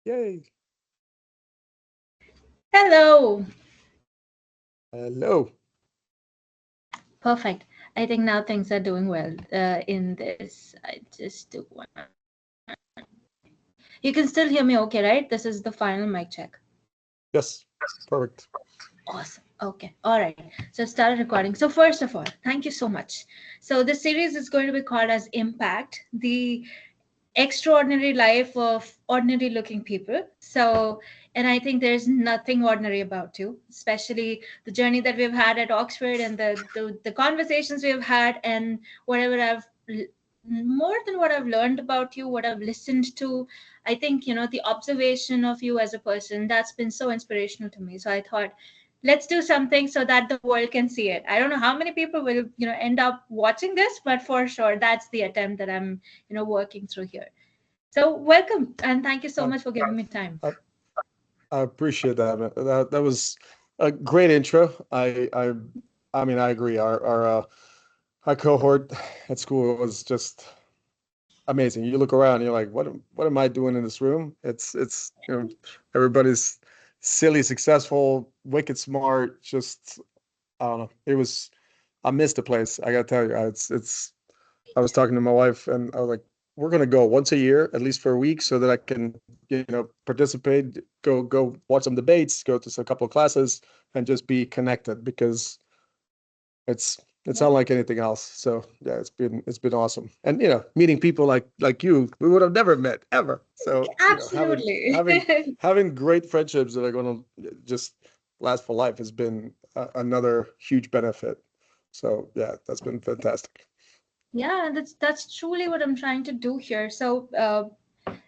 Yay. Hello. Hello. Perfect. I think now things are doing well in this. I just do one. You can still hear me okay, right? This is the final mic check. Yes. Perfect. Awesome. Okay. All right. So I've started recording. So first of all, thank you so much. So this series is going to be called as Impact, the extraordinary life of ordinary looking people. So, and I think there's nothing ordinary about you, especially the journey that we've had at Oxford and the conversations we've had and whatever more than what I've learned about you, what I've listened to. I think, the observation of you as a person, that's been so inspirational to me. So I thought, let's do something so that the world can see it. I don't know how many people will, end up watching this, but for sure, that's the attempt that I'm, working through here. So welcome and thank you so Uh, much for giving me time. I, I appreciate that, man. That was a great intro. I mean, I agree. Our cohort at school was just amazing. You look around, you're like, what am I doing in this room? It's everybody's silly, successful, wicked smart. Just I don't know. I missed the place. I gotta tell you, it's I was talking to my wife and I was like, we're gonna go once a year, at least for a week, so that I can, participate, go watch some debates, go to a couple of classes, and just be connected because it's Yeah, unlike anything else. So yeah, it's been awesome. And meeting people like you, we would have never met ever. So, having absolutely. having great friendships that are gonna just last for life has been another huge benefit. So yeah, that's been fantastic. Yeah, that's truly what I'm trying to do here. So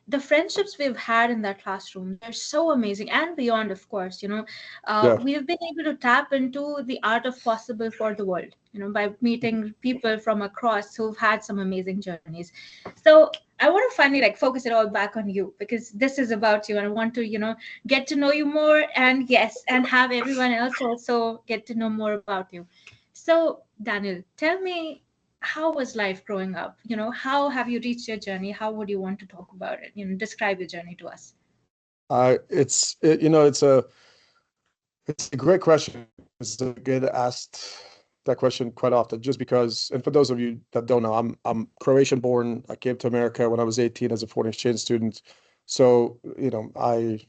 the friendships we've had in that classroom, they're so amazing and beyond, of course. Yeah. We've been able to tap into the art of possible for the world, by meeting people from across who've had some amazing journeys. So I want to finally like focus it all back on you because this is about you and I want to, get to know you more and yes, and have everyone else also get to know more about you. So Daniel, tell me, how was life growing up? How have you reached your journey? How would you want to talk about it? Describe your journey to us. It's a great question because I get asked that question quite often. Just because, and for those of you that don't know, I'm Croatian born. I came to America when I was 18 as a foreign exchange student. So I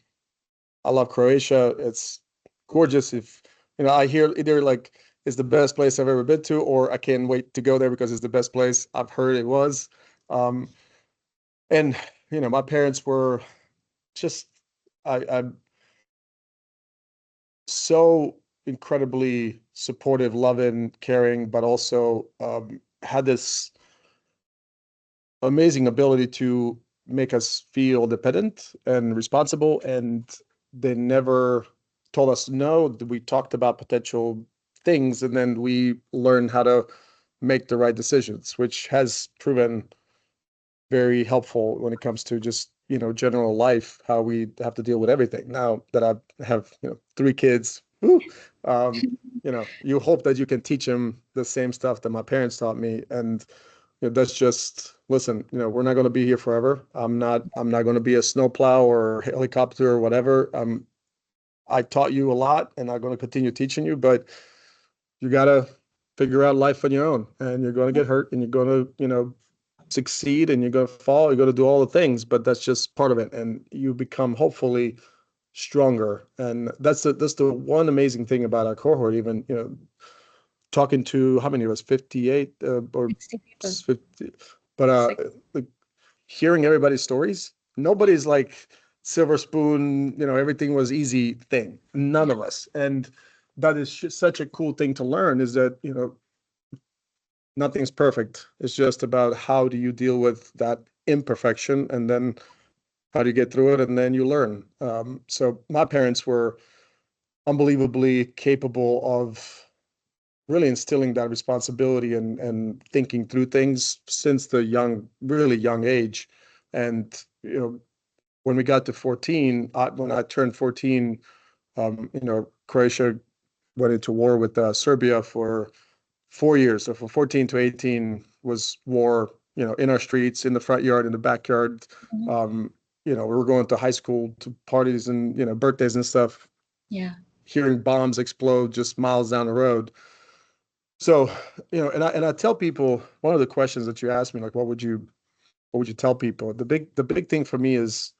love Croatia. It's gorgeous. If I hear either like it's the best place I've ever been to, or I can't wait to go there because it's the best place I've heard it was. Um, and my parents were just I'm so incredibly supportive, loving, caring, but also had this amazing ability to make us feel dependent and responsible. And they never told us no. We talked about potential things, and then we learned how to make the right decisions, which has proven very helpful when it comes to just general life, how we have to deal with everything. Now that I have three kids, whew, you hope that you can teach them the same stuff that my parents taught me. And that's just, listen, we're not going to be here forever. I'm not going to be a snowplow or helicopter or whatever. I taught you a lot and I'm going to continue teaching you, but you got to figure out life on your own, and you're going to get hurt, and you're going to succeed, and you're going to fall, you're going to do all the things, but that's just part of it. And you become hopefully stronger. And that's the one amazing thing about our cohort. Even talking to, how many of us, 58 or 60 people. 50, but Six. like, hearing everybody's stories, nobody's like silver spoon, everything was easy thing, none Yeah. of us. And that is such a cool thing to learn, is that nothing's perfect. It's just about how do you deal with that imperfection, and then how do you get through it, and then you learn. So my parents were unbelievably capable of really instilling that responsibility and thinking through things since the really young age. And when we got to 14, when I turned 14, Croatia went into war with Serbia for 4 years. So from 14 to 18 was war, in our streets, in the front yard, in the backyard. Mhm. Um, we were going to high school to parties and, birthdays and stuff, Yeah. hearing bombs explode just miles down the road. So, and I tell people, one of the questions that you asked me, like, what would you tell people? The big thing for me is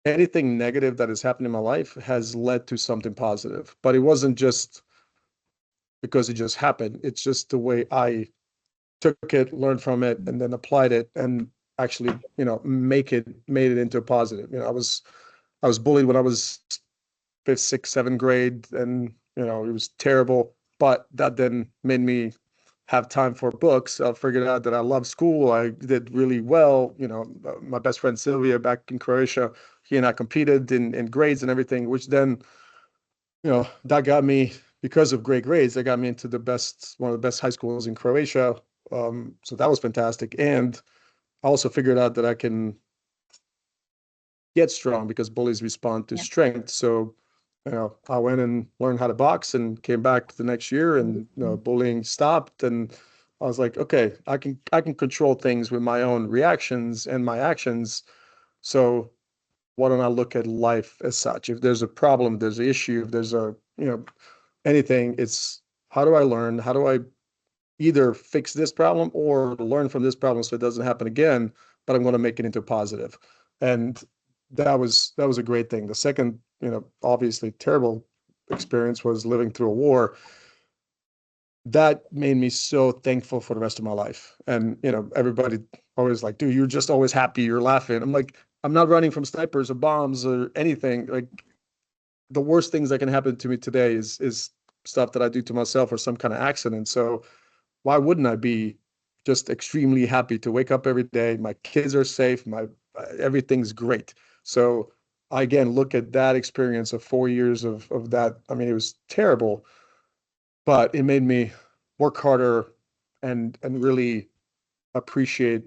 anything negative that has happened in my life has led to something positive, but it wasn't just because it just happened. It's just the way I took it, learned from it, and then applied it, and actually, made it into a positive. I was bullied when I was fifth, sixth, seventh grade, and it was terrible. But that then made me have time for books. I figured out that I love school. I did really well. My best friend Sylvia back in Croatia, he and I competed in grades and everything, which then, that got me, because of great grades, that got me into one of the best high schools in Croatia. So that was fantastic. And I also figured out that I can get strong because bullies respond to Yeah. strength. So, I went and learned how to box and came back the next year, and bullying stopped. And I was like, okay, I can control things with my own reactions and my actions. So why don't I look at life as such? If there's a problem, there's an issue, if there's anything, it's how do I learn? How do I either fix this problem or learn from this problem so it doesn't happen again, but I'm going to make it into a positive. And that was a great thing. The second, obviously terrible experience was living through a war. That made me so thankful for the rest of my life. And, everybody always like, dude, you're just always happy, you're laughing. I'm like, I'm not running from snipers or bombs or anything. Like, the worst things that can happen to me today is stuff that I do to myself or some kind of accident. So why wouldn't I be just extremely happy to wake up every day? My kids are safe. My everything's great. So I again look at that experience of 4 years of that. I mean, it was terrible, but it made me work harder and really appreciate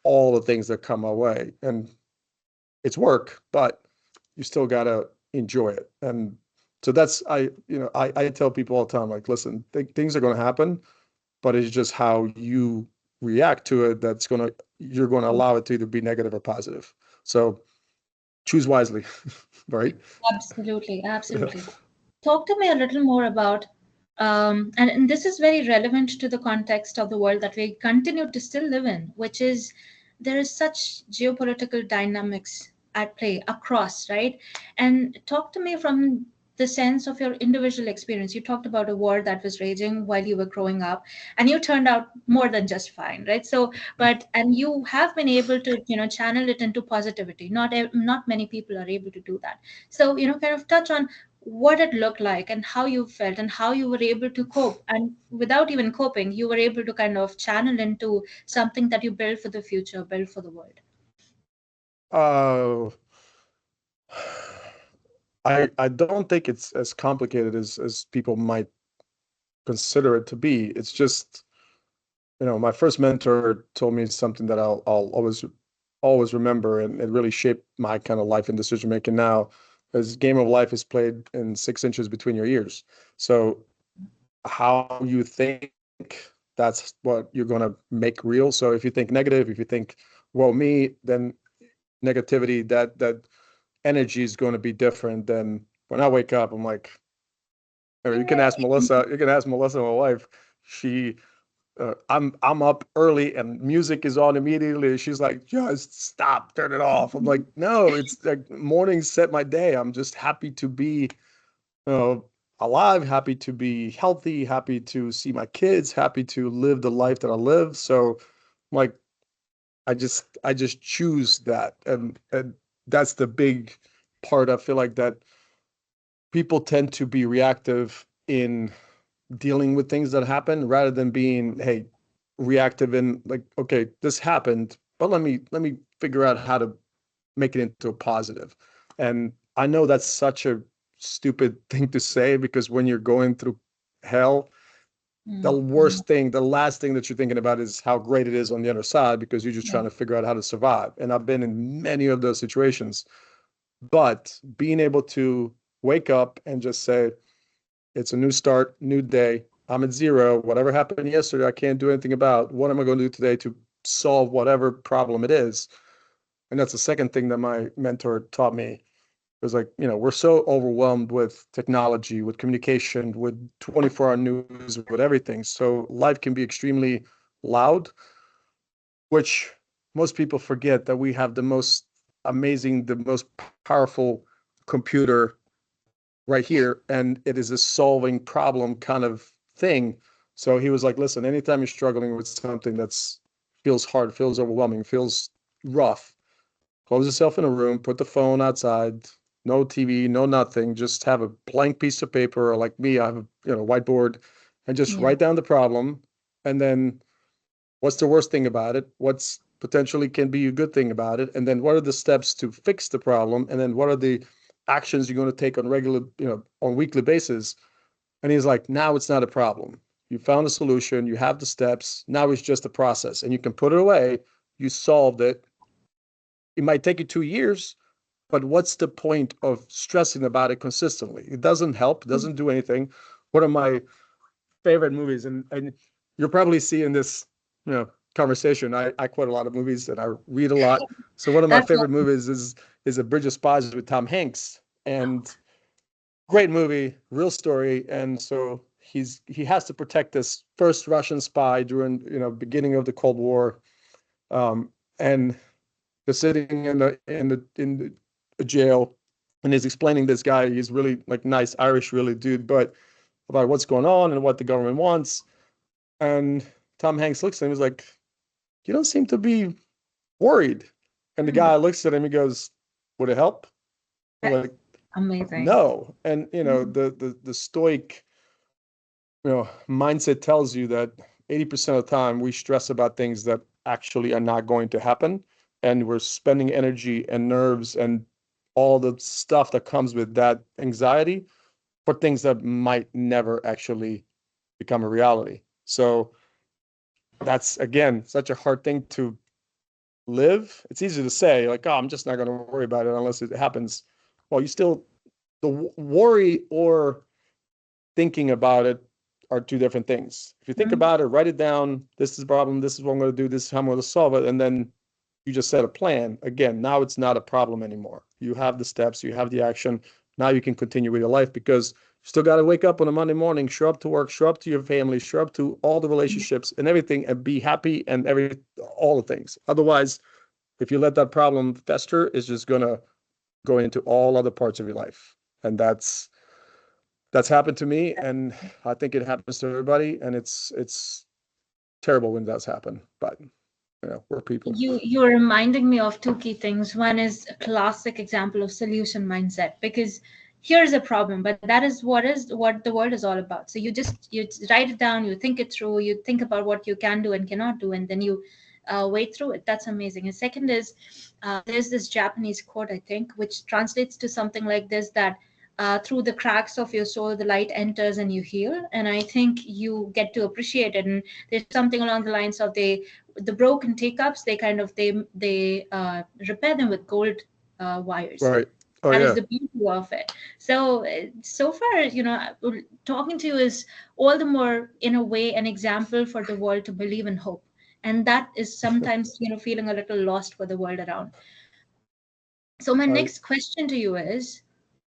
all the things that come my way. And it's work, but you still gotta enjoy it. And so that's I tell people all the time, like, listen, things are going to happen, but it's just how you react to it you're going to allow it to either be negative or positive. So choose wisely, right? Absolutely, absolutely. Talk to me a little more about, and this is very relevant to the context of the world that we continue to still live in, which is there is such geopolitical dynamics at play across, right? And talk to me from the sense of your individual experience. You talked about a war that was raging while you were growing up, and you turned out more than just fine, right? So, and you have been able to, channel it into positivity. Not many people are able to do that. So, kind of touch on what it looked like and how you felt and how you were able to cope, and without even coping you were able to kind of channel into something that you build for the future, build for the world. uh I don't think it's as complicated as people might consider it to be. It's just, my first mentor told me something that I'll always remember, and it really shaped my kind of life and decision making now. This game of life is played in 6 inches between your ears. So how you think, that's what you're going to make real. So if you think negative, if you think, well, me, then negativity, that energy is going to be different than when I wake up. I'm like, or you can ask Melissa, my wife. She I'm up early and music is on immediately. She's like, just stop, turn it off. I'm like, no, it's like mornings set my day. I'm just happy to be uh, alive, happy to be healthy, happy to see my kids, happy to live the life that I live. So, like, I just choose that, and that's the big part. I feel like that people tend to be reactive in dealing with things that happen rather than being, hey, reactive in, like, okay, this happened, but let me figure out how to make it into a positive. And I know that's such a stupid thing to say, because when you're going through hell, the Mm-hmm. worst thing, the last thing that you're thinking about is how great it is on the other side, because you're just Yeah. trying to figure out how to survive. And I've been in many of those situations. But being able to wake up and just say, it's a new start, new day. I'm at zero. Whatever happened yesterday, I can't do anything about. What am I going to do today to solve whatever problem it is? And that's the second thing that my mentor taught me. It was like, we're so overwhelmed with technology, with communication, with 24-hour news, with everything. So life can be extremely loud, which most people forget that we have the most amazing, the most powerful computer right here, and it is a solving problem kind of thing. So he was like, listen, anytime you're struggling with something that's feels hard, feels overwhelming, feels rough, close yourself in a room, put the phone outside, no TV, no nothing, just have a blank piece of paper, or like me, I have a whiteboard, and just Yeah. write down the problem, and then what's the worst thing about it? What's potentially can be a good thing about it? And then what are the steps to fix the problem? And then what are the actions you're going to take on regular, on weekly basis? And he's like, now it's not a problem. You found a solution, you have the steps. Now it's just a process, and you can put it away. You solved it. It might take you 2 years, but what's the point of stressing about it consistently? It doesn't help, it doesn't do anything. One of my favorite movies, and you're probably seeing this, conversation. I quote a lot of movies and I read a lot. So one of my That's favorite movies is A Bridge of Spies with Tom Hanks, and great movie, real story. And so he has to protect this first Russian spy during beginning of the Cold War, and they're sitting in the jail, and he's explaining this guy. He's really like nice Irish, really dude, but about what's going on and what the government wants. And Tom Hanks looks at him. He's like, "You don't seem to be worried." And the Hmm. guy looks at him. He goes, "Would it help?" I'm That's like, amazing. "No." And the stoic mindset tells you that 80% of the time we stress about things that actually are not going to happen, and we're spending energy and nerves and all the stuff that comes with that anxiety for things that might never actually become a reality. So that's again such a hard thing to live. It's easy to say, like, oh, I'm just not going to worry about it unless it happens. Well, you still, the worry or thinking about it are two different things. If you think Mhm. about it, write it down. This is the problem. This is what I'm going to do. This is how I'm going to solve it. And then you just set a plan. Again, now it's not a problem anymore. You have the steps, you have the action. Now you can continue with your life, because you still got to wake up on a Monday morning, show up to work, show up to your family, show up to all the relationships and everything, and be happy and all the things. Otherwise, if you let that problem fester, it's just going to go into all other parts of your life. And that's happened to me, and I think it happens to everybody, and it's terrible when it does happen, but we're people. You're reminding me of two key things. One is a classic example of solution mindset, because here's a problem, but that is what the world is all about. So you just write it down, you think it through, you think about what you can do and cannot do, and then you wait through it. That's amazing. And second is, there's this Japanese quote, I think, which translates to something like this, that through the cracks of your soul the light enters and you heal. And I think you get to appreciate it. And there's something along the lines of, the broken teacups, they kind of they repair them with gold wires. Right. Oh That is yeah. the beauty of it. So so far, talking to you is all the more, in a way, an example for the world to believe in hope. And that is sometimes, feeling a little lost for the world around. So my I next question to you is,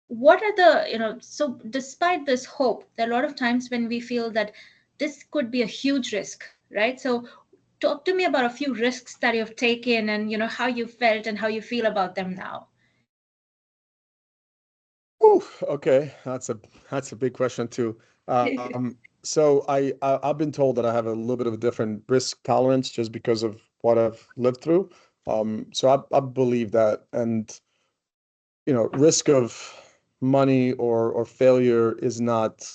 what are the, so despite this hope, there are a lot of times when we feel that this could be a huge risk, right? So talk to me about a few risks that you've taken, and how you felt and how you feel about them now. Ooh, okay, that's a big question too. So I've been told that I have a little bit of a different risk tolerance just because of what I've lived through. So I believe that, and risk of money or failure is not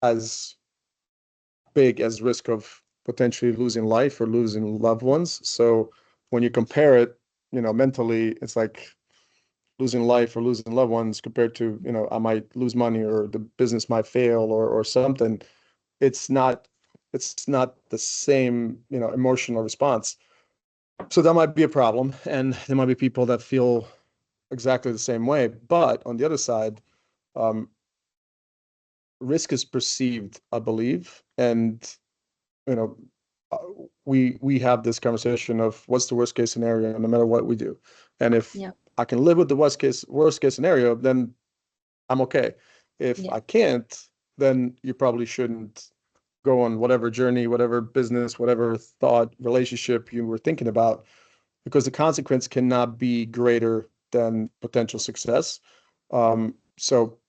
as big as risk of potentially losing life or losing loved ones. So when you compare it, mentally, it's like losing life or losing loved ones compared to, I might lose money or the business might fail or something. It's not it's not the same, emotional response. So that might be a problem. And there might be people that feel exactly the same way. But on the other side, um, risk is perceived, I believe. And, you know, we have this conversation of what's the worst case scenario, no matter what we do. And if Yeah. I can live with the worst case scenario, then I'm okay. If Yeah. I can't, then you probably shouldn't go on whatever journey, whatever business, whatever thought, relationship you were thinking about, because the consequence cannot be greater than potential success. So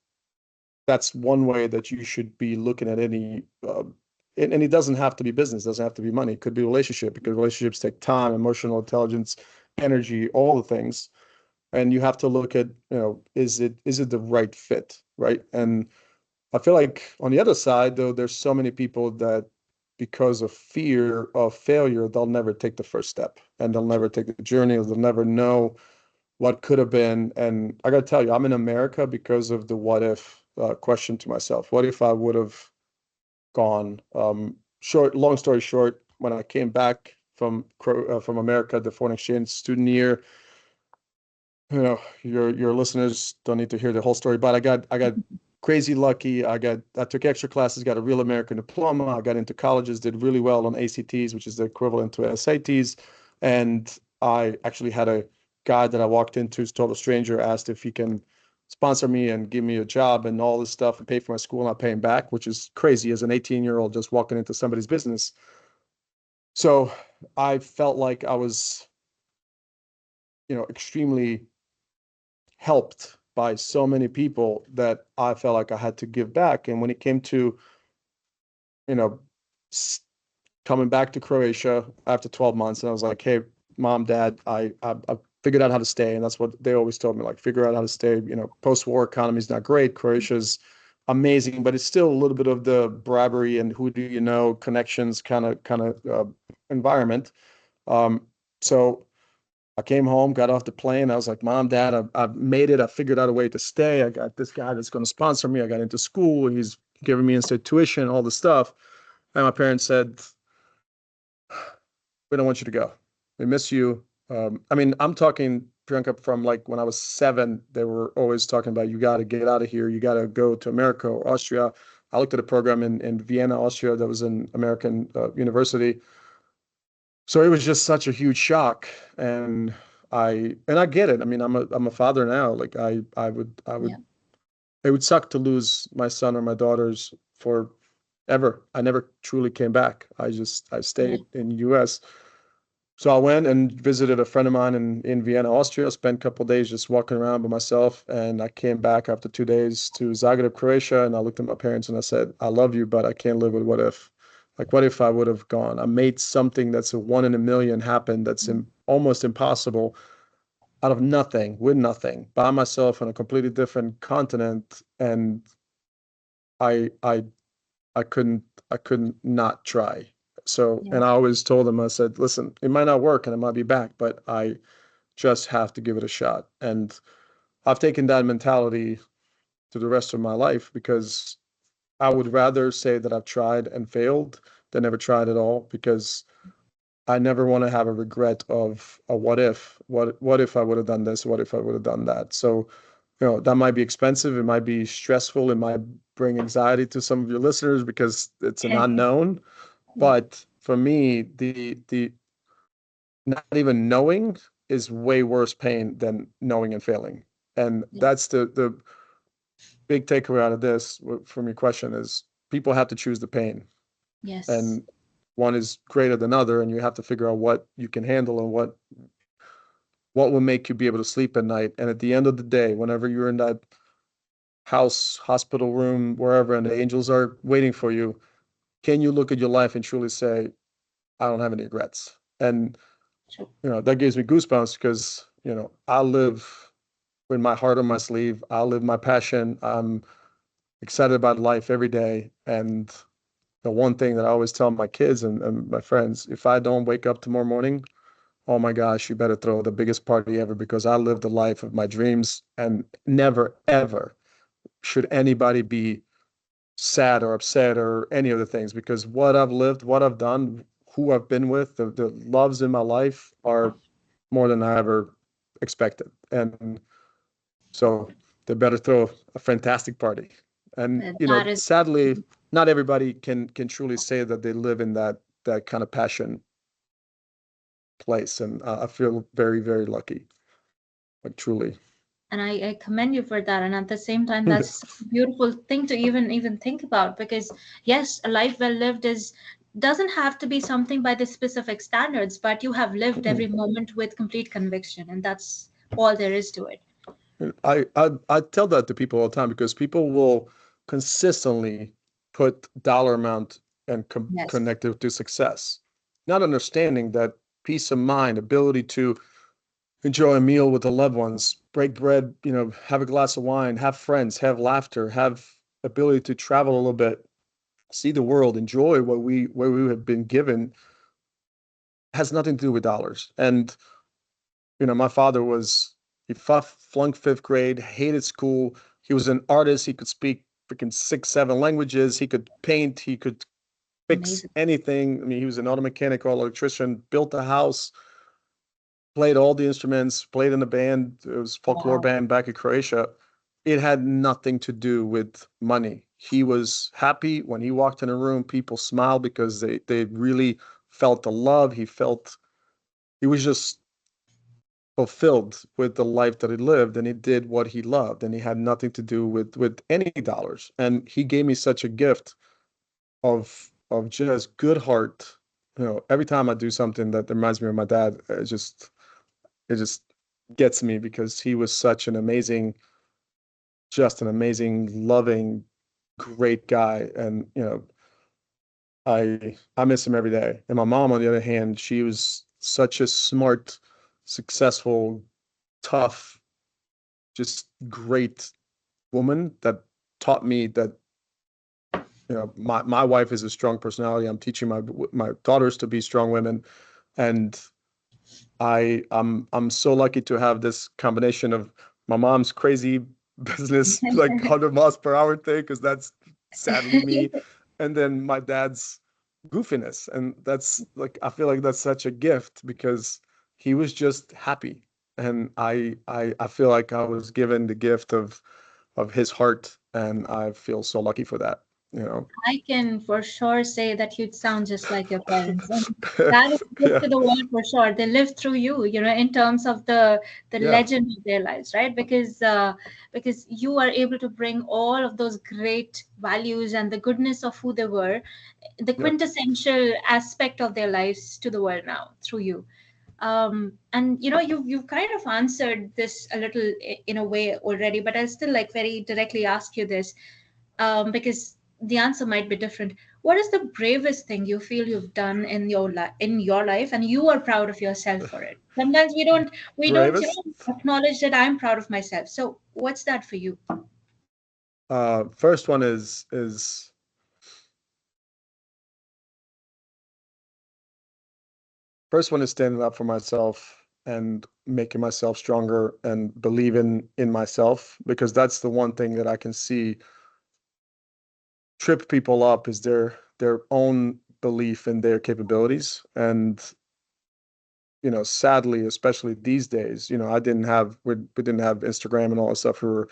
that's one way that you should be looking at any, and it doesn't have to be business, doesn't have to be money. It could be relationship, because relationships take time, emotional intelligence, energy, all the things. And you have to look at, is it the right fit, right? And I feel like on the other side, though, there's so many people that because of fear of failure, they'll never take the first step, and they'll never take the journey, or they'll never know what could have been. And I got to tell you, I'm in America because of the what if question to myself. What if I would have gone? Long story short, when I came back from America, the foreign exchange student year, your listeners don't need to hear the whole story, but I got crazy lucky. I took extra classes, got a real American diploma. I got into colleges, did really well on ACTs, which is the equivalent to SATs. And I actually had a guy that I walked into, total stranger, asked if he can sponsor me and give me a job and all this stuff and pay for my school, and I pay him back, which is crazy as an 18-year-old just walking into somebody's business. So I felt like I was, extremely helped by so many people that I felt like I had to give back. And when it came to, you know, coming back to Croatia after 12 months, and I was like, hey, mom, dad, I figured out how to stay. And that's what they always told me, like, figure out how to stay. Post-war economy is not great. Croatia's amazing, but it's still a little bit of the bribery and who do you know connections kind of environment. So I came home, got off the plane. I was like, Mom, Dad, I've made it. I figured out a way to stay. I got this guy that's going to sponsor me. I got into school. He's giving me instant tuition, all the stuff. And my parents said, we don't want you to go. We miss you. I mean, I'm talking, Priyanka, from like when I was 7, they were always talking about, you got to get out of here. You got to go to America or Austria. I looked at a program in Vienna, Austria, that was an American university. So it was just such a huge shock. And I get it. I mean, I'm a father now. Like Yeah. it would suck to lose my son or my daughters forever. I never truly came back. I Yeah. stayed in US. So I went and visited a friend of mine in Vienna, Austria, spent a couple of days just walking around by myself. And I came back after 2 days to Zagreb, Croatia. And I looked at my parents and I said, I love you, but I can't live with what if. Like, what if I would have gone? I made something that's a one in a million happen that's almost impossible out of nothing, with nothing, by myself on a completely different continent. And I I I couldn't not try. So, Yeah. and I always told them, I said, listen, it might not work and I might be back, but I just have to give it a shot. And I've taken that mentality to the rest of my life, because I would rather say that I've tried and failed than never tried at all, because I never want to have a regret of a what if. What if I would have done this? What if I would have done that? So, that might be expensive, it might be stressful, it might bring anxiety to some of your listeners because it's an unknown. Yeah. But for me, the not even knowing is way worse pain than knowing and failing. And Yeah. that's the big takeaway out of this from your question is, people have to choose the pain, Yes. and one is greater than other, and you have to figure out what you can handle and what will make you be able to sleep at night. And at the end of the day, whenever you're in that house, hospital room, wherever, and the angels are waiting for you, can you look at your life and truly say, I don't have any regrets? And True. that gives me goosebumps, because I live with my heart on my sleeve. I live my passion. I'm excited about life every day. And the one thing that I always tell my kids and my friends, if I don't wake up tomorrow morning, oh my gosh, you better throw the biggest party ever, because I live the life of my dreams. And never, ever should anybody be sad or upset or any of the things, because what I've lived, what I've done, who I've been with, the loves in my life are more than I ever expected. And so they better throw a fantastic party. And That is sadly, not everybody can truly say that they live in that kind of passion place, and I feel very, very lucky, like truly. And I commend you for that. And at the same time, that's a beautiful thing to even think about, because yes, a life well lived is doesn't have to be something by the specific standards, but you have lived every moment with complete conviction, and that's all there is to it. I tell that to people all the time because people will consistently put dollar amount and Yes. connect it to success, not understanding that peace of mind, ability to enjoy a meal with the loved ones, break bread, have a glass of wine, have friends, have laughter, have ability to travel a little bit, see the world, enjoy what we have been given has nothing to do with dollars. And my father he flunked fifth grade, hated school. He was an artist. He could speak freaking six, seven languages. He could paint. He could fix Amazing. anything. I mean, he was an auto mechanic or electrician, built a house, played all the instruments, played in a band. It was folklore Wow. band back in Croatia. It had nothing to do with money. He was happy when he walked in a room. People smiled because they really felt the love. He was just fulfilled with the life that he lived, and he did what he loved, and he had nothing to do with any dollars. And he gave me such a gift of just good heart. Every time I do something that reminds me of my dad, it just gets me because he was such an amazing, loving, great guy. And I miss him every day. And my mom, on the other hand, she was such a smart, successful, tough, just great woman that taught me that my wife is a strong personality. I'm teaching my daughters to be strong women, and I'm so lucky to have this combination of my mom's crazy business, like 100 miles per hour thing, because that's sadly me, and then my dad's goofiness, and that's like I feel like that's such a gift because he was just happy, and I feel like I was given the gift of his heart, and I feel so lucky for that, you know. I can for sure say that you'd sound just like your parents. And that is a gift Yeah, to the world for sure. They live through you, in terms of the yeah, legend of their lives, right? Because you are able to bring all of those great values and the goodness of who they were, the yeah, quintessential aspect of their lives to the world now through you. And you've kind of answered this a little in a way already, but I'll still like very directly ask you this, because the answer might be different. What is the bravest thing you feel you've done in your life, and you are proud of yourself for it? Sometimes we don't bravest. acknowledge that I'm proud of myself. So what's that for you? First one is standing up for myself and making myself stronger and believing in myself, because that's the one thing that I can see trip people up is their own belief in their capabilities. And sadly, especially these days, we didn't have Instagram and all that stuff. We were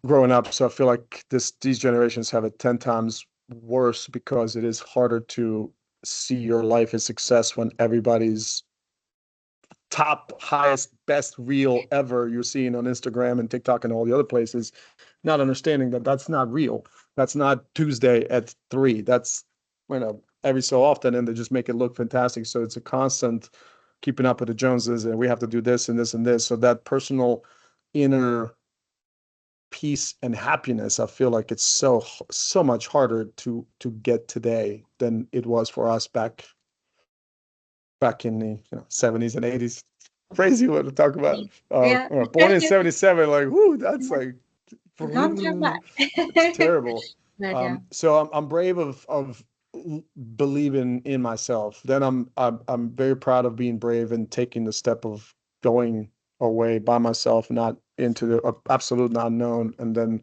growing up, so I feel like these generations have it 10 times worse because it is harder to see your life as success when everybody's top, highest, best reel ever you're seeing on Instagram and TikTok and all the other places, not understanding that that's not real. That's not Tuesday at 3. That's, every so often, and they just make it look fantastic. So it's a constant keeping up with the Joneses, and we have to do this and this and this. So that personal inner peace and happiness, I feel like it's so much harder to get today than it was for us back in the 70s and 80s. Crazy what to talk about. Yeah, Born in 77, like, whoo, that's like long time back. it's terrible. But yeah. So I'm brave of believing in myself. Then I'm very proud of being brave and taking the step of going away by myself, not into the absolute unknown. And then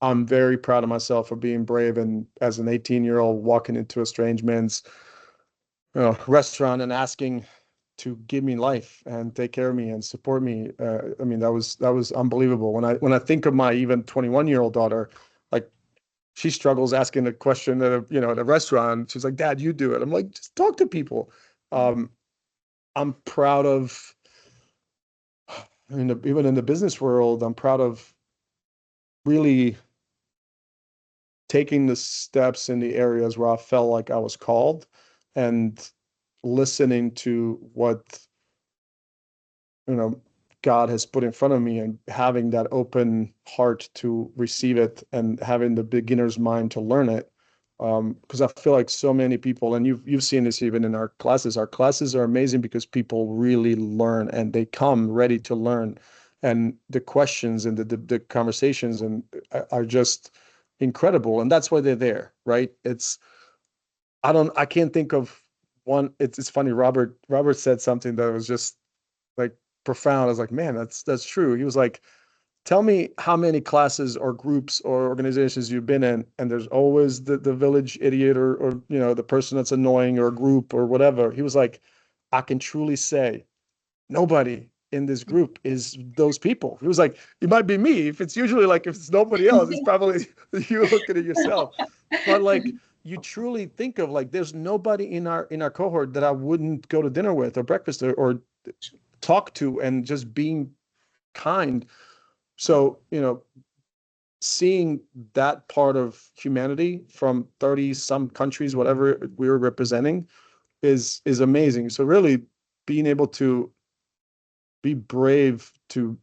I'm very proud of myself for being brave and as an 18-year-old walking into a strange man's restaurant and asking to give me life and take care of me and support me. I mean, that was unbelievable. When I think of my even 21-year-old daughter, like she struggles asking a question at a restaurant. She's like, "Dad, you do it." I'm like, just talk to people. Um, I'm proud of, even in the business world, I'm proud of really taking the steps in the areas where I felt like I was called and listening to what, you know, God has put in front of me and having that open heart to receive it and having the beginner's mind to learn it. Because I feel like so many people, and you've seen this even in our classes. Our classes are amazing because people really learn and they come ready to learn, and the questions and the conversations and are just incredible, and that's why they're there, right? I can't think of one. It's funny. Robert said something that was just like profound. I was like, man, that's true. He was like, tell me how many classes or groups or organizations you've been in, and there's always the village idiot or the person that's annoying or a group or whatever. He was like, I can truly say nobody in this group is those people. He was like, it might be me. If it's usually like if it's nobody else, it's probably you looking at yourself. But like you truly think of like there's nobody in our cohort that I wouldn't go to dinner with or breakfast or talk to and just being kind. So, seeing that part of humanity from 30 some countries, whatever we're representing, is amazing. So really being able to be brave to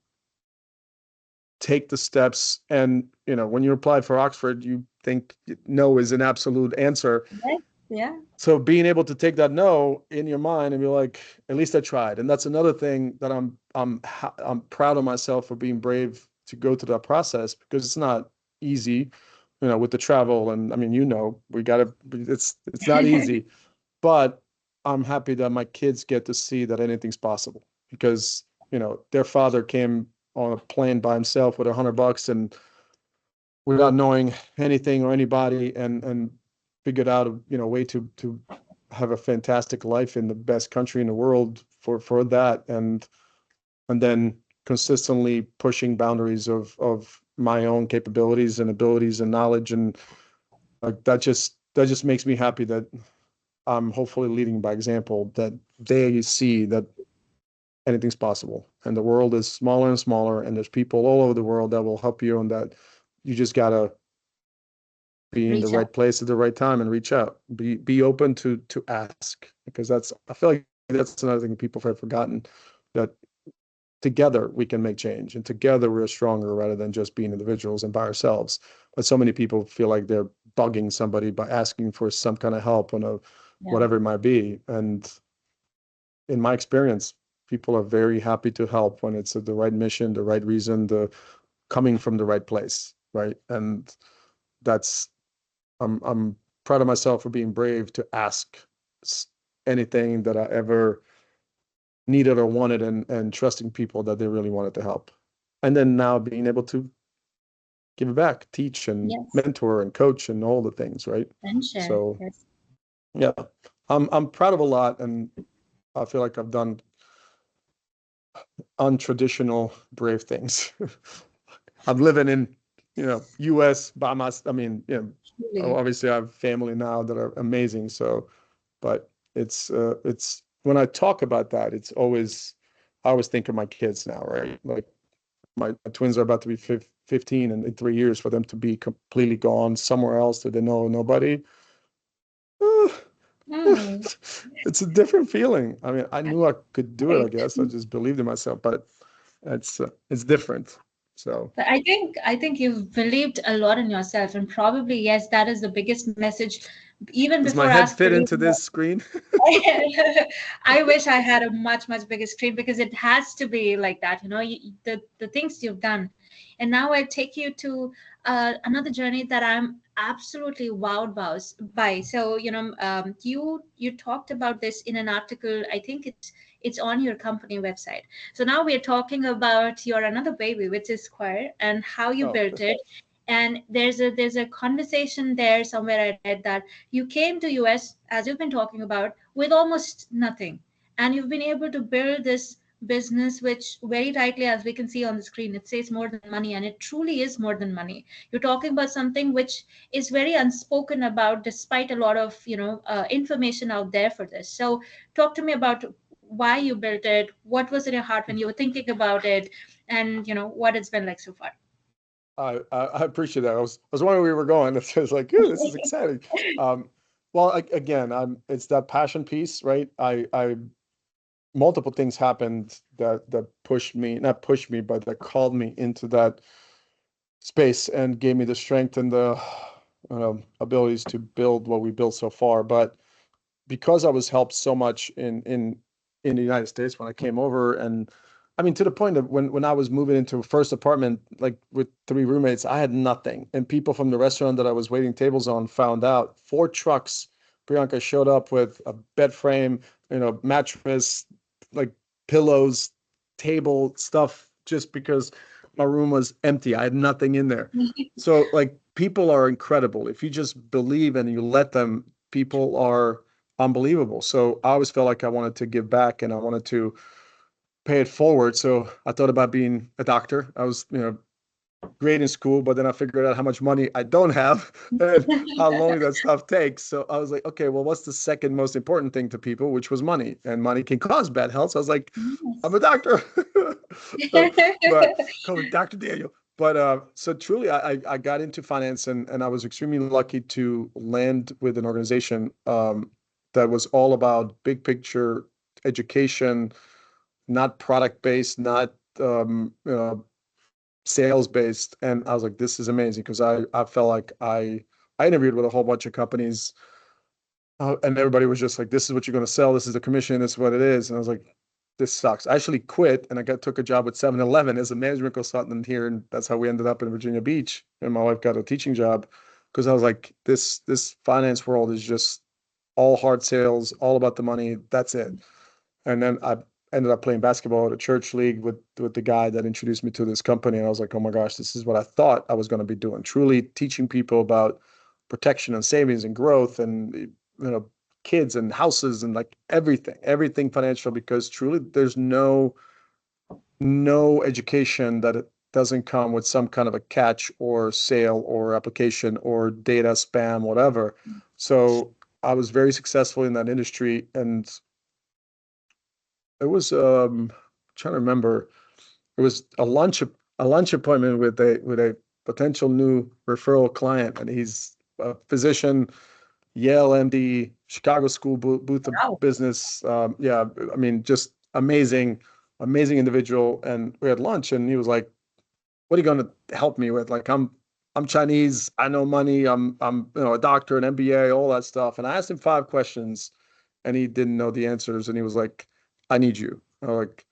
take the steps. And, when you apply for Oxford, you think no is an absolute answer. Yes, yeah. So being able to take that no in your mind and be like, at least I tried. And that's another thing that I'm proud of myself for being brave to go through that process, because it's not easy, with the travel. And I mean, we gotta, it's not easy, but I'm happy that my kids get to see that anything's possible, because, their father came on a plane by himself with $100 and without knowing anything or anybody, and figured out a way to have a fantastic life in the best country in the world for that, and then consistently pushing boundaries of my own capabilities and abilities and knowledge, and like that just makes me happy that I'm hopefully leading by example, that they see that anything's possible and the world is smaller and smaller, and there's people all over the world that will help you, and that you just gotta be in the Reach out. right place at the right time and reach out. Be open to ask, because I feel like that's another thing people have forgotten, that together we can make change, and together we're stronger rather than just being individuals and by ourselves. But so many people feel like they're bugging somebody by asking for some kind of help on a Yeah. whatever it might be. And in my experience, people are very happy to help when it's the right mission, the right reason, the coming from the right place, right? And that's I'm proud of myself for being brave to ask anything that I ever needed or wanted, and trusting people that they really wanted to help. And then now being able to give it back, teach and Yes. mentor and coach and all the things, right? And share. So Yes. yeah, I'm proud of a lot, and I feel like I've done untraditional brave things. I'm living in, US by myself. I mean, Truly. obviously I have family now that are amazing. So, but it's when I talk about that, I always think of my kids now, right? Like my twins are about to be 15, and in 3 years for them to be completely gone somewhere else that they know nobody. Hmm. It's a different feeling. I mean, I knew I could do it, I Right. guess. I just believed in myself, but it's different. So, But I think you've believed a lot in yourself, and probably yes, that is the biggest message. Even does my before head Ask the fit into Leader, this screen? I wish I had a much bigger screen, because it has to be like that. The things you've done, and now I take you to another journey that I'm absolutely wowed by. So you talked about this in an article. I think it's on your company website. So now we are talking about your another baby, which is Sqwire, and how you Oh, built it. And there's a conversation there somewhere I read that you came to US, as you've been talking about, with almost nothing, and you've been able to build this business, which very rightly, as we can see on the screen, it says more than money, and it truly is more than money. You're talking about something which is very unspoken about, despite a lot of information out there for this. So talk to me about why you built it, what was in your heart when you were thinking about it, and what it's been like so far. I appreciate that. I was wondering where we were going. It's just like, yeah, this is exciting. Um, well, again, it's that passion piece, right? I multiple things happened that pushed me, not pushed me, but that called me into that space and gave me the strength and the abilities to build what we built so far. But because I was helped so much in the United States when I came over, and I mean to the point of when I was moving into a first apartment, like with three roommates, I had nothing, and people from the restaurant that I was waiting tables on found out. Four trucks, Priyanka showed up with a bed frame, mattress, like pillows, table stuff, just because my room was empty. I had nothing in there. So like people are incredible. If you just believe and you let them, people are unbelievable. So I always felt like I wanted to give back and I wanted to pay it forward. So I thought about being a doctor. I was, great in school, but then I figured out how much money I don't have and how long that stuff takes. So I was like, okay, well, what's the second most important thing to people, which was money, and money can cause bad health. So I was like, I'm a doctor, but call me Dr. Daniel. But so truly, I got into finance, and I was extremely lucky to land with an organization that was all about big picture education, not product based, not sales based. And I was like, this is amazing, because I felt like I interviewed with a whole bunch of companies, and everybody was just like, this is what you're going to sell, this is the commission, this is what it is. And I was like, this sucks. I actually quit, and I took a job with 7-Eleven as a management consultant here, and that's how we ended up in Virginia Beach, and my wife got a teaching job, because I was like, this finance world is just all hard sales, all about the money, that's it. And then I ended up playing basketball at a church league with the guy that introduced me to this company. And I was like, oh my gosh, this is what I thought I was going to be doing. Truly teaching people about protection and savings and growth, and kids and houses, and like everything financial, because truly there's no education that it doesn't come with some kind of a catch or sale or application or data spam, whatever. So I was very successful in that industry, and it was trying to remember. It was a lunch appointment with a potential new referral client, and he's a physician, Yale MD, Chicago School Booth of Wow. Business. Yeah, I mean, just amazing individual. And we had lunch, and he was like, "What are you going to help me with? Like, I'm Chinese. I know money. I'm a doctor, an MBA, all that stuff." And I asked him 5 questions, and he didn't know the answers. And he was like, "I need you." I was like,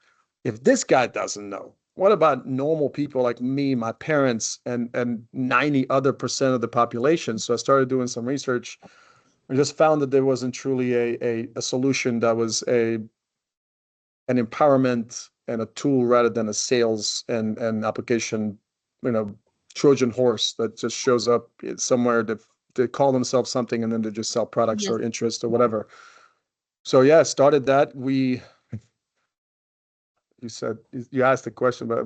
if this guy doesn't know, what about normal people like me, my parents, and 90 other percent of the population? So I started doing some research and just found that there wasn't truly a solution that was an empowerment and a tool rather than a sales and application, you know, Trojan horse that just shows up somewhere to call themselves something, and then to just sell products Yes. or interest or whatever. So yeah, started that. You asked the question, but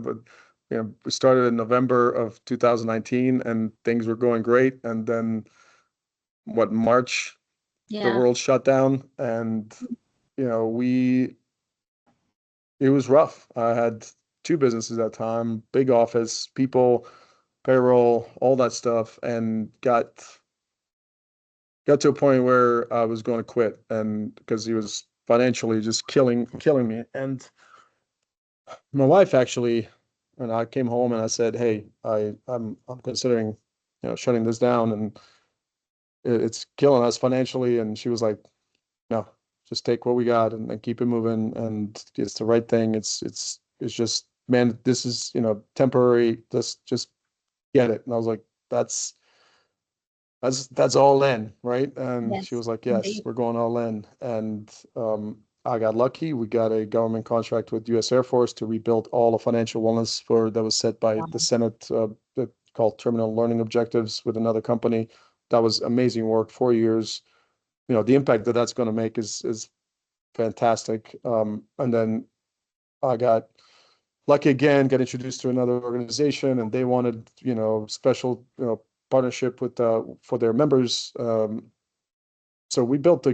we started in November of 2019, and things were going great. And then March, the Yeah. world shut down, and we it was rough. I had two businesses at that time, big office, people, payroll, all that stuff, and got to a point where I was going to quit, and because he was financially just killing me. And my wife actually, and I came home and I said, "Hey, I'm considering, shutting this down, and it's killing us financially." And she was like, "No, just take what we got and keep it moving, and it's the right thing. It's just, man, this is temporary. Just get it." And I was like, that's all in, right? And she Yes. was like, "Yes, Indeed. we're going all in." And I got lucky. We got a government contract with U.S. Air Force to rebuild all the financial wellness that was set by the Wow. Senate, that called Terminal Learning Objectives, with another company. That was amazing work. 4 years. The impact that that's going to make is fantastic. And then I got lucky again, got introduced to another organization, and they wanted, special, partnership with for their members. So we built a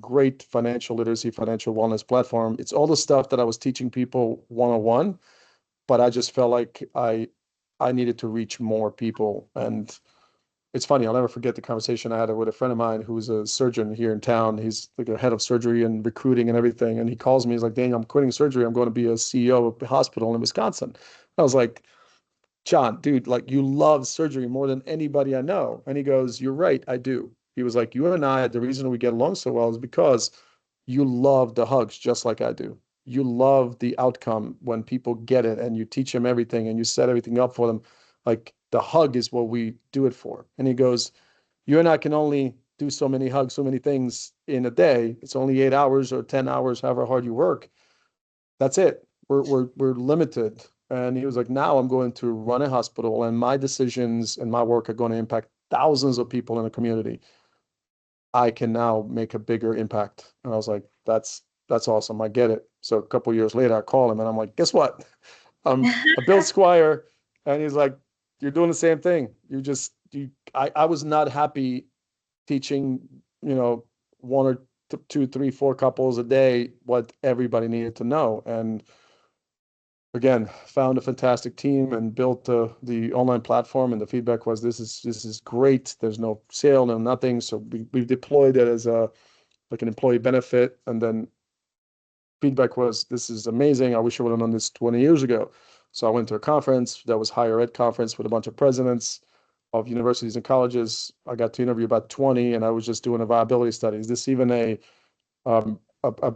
great financial literacy, financial wellness platform. It's all the stuff that I was teaching people one-on-one, but I just felt like I needed to reach more people. And it's funny, I'll never forget the conversation I had with a friend of mine who's a surgeon here in town. He's like a head of surgery and recruiting and everything. And he calls me, he's like, Daniel, I'm quitting surgery. I'm going to be a CEO of a hospital in Wisconsin. I was like, John, dude, like you love surgery more than anybody I know. And he goes, you're right, I do. He was like, you and I, the reason we get along so well is because you love the hugs just like I do. You love the outcome when people get it and you teach them everything and you set everything up for them. Like the hug is what we do it for. And he goes, you and I can only do so many hugs, so many things in a day. It's only 8 hours or 10 hours, however hard you work. That's it. We're limited. And he was like, now I'm going to run a hospital and my decisions and my work are going to impact thousands of people in the community. I can now make a bigger impact. And I was like, that's awesome. I get it. So a couple of years later, I call him and I'm like, guess what? I built Sqwire. And he's like, you're doing the same thing. I was not happy teaching, one or two, three, four couples a day what everybody needed to know. And again, found a fantastic team and built the online platform. And the feedback was, this is great. There's no sale, no nothing. So we deployed it as a like an employee benefit. And then feedback was, this is amazing. I wish I would have done this 20 years ago. So I went to a conference that was higher ed conference with a bunch of presidents of universities and colleges. I got to interview about 20, and I was just doing a viability study. Is this even um, a, a,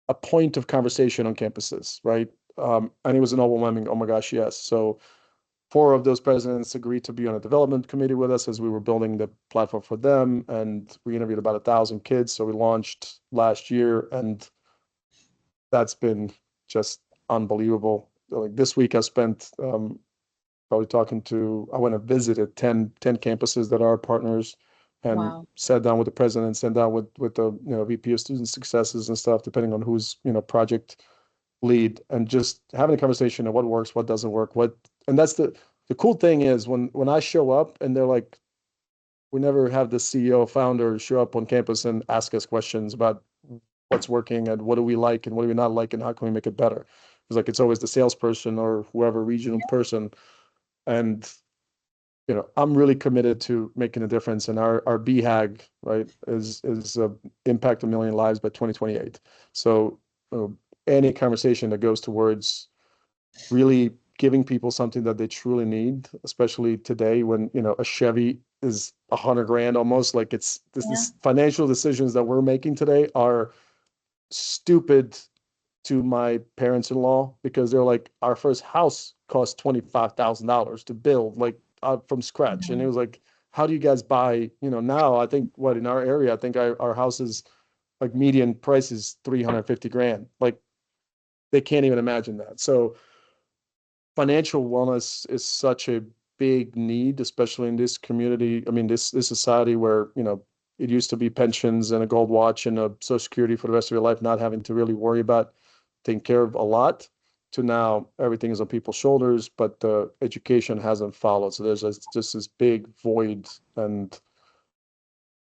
a point of conversation on campuses, right? And it was an overwhelming, oh my gosh, yes. So four of those presidents agreed to be on a development committee with us as we were building the platform for them. And we interviewed about 1,000 kids. So we launched last year, and that's been just unbelievable. Like this week, I spent probably I went and visited 10 campuses that are partners and Wow. sat down with the president, sat down with the VP of student successes and stuff, depending on who's project lead, and just having a conversation of what works, what doesn't work, and that's the cool thing is when I show up and they're like, we never have the CEO founder show up on campus and ask us questions about what's working and what do we like and what do we not like and how can we make it better. It's like it's always the salesperson or whoever regional person. And I'm really committed to making a difference. And our BHAG, right, is impact 1 million lives by 2028. So uh, any conversation that goes towards really giving people something that they truly need, especially today when a Chevy is 100 grand almost. Like it's Yeah. this financial decisions that we're making today are stupid to my parents-in-law because they're like, our first house cost $25,000 to build, like from scratch. And it was like, how do you guys buy, now I think what in our area, I think our house is like median price is 350 grand. Like they can't even imagine that. So financial wellness is such a big need, especially in this community. I mean, this society where, it used to be pensions and a gold watch and a social security for the rest of your life, not having to really worry about taking care of a lot, to now everything is on people's shoulders, but the education hasn't followed. So there's just this big void. And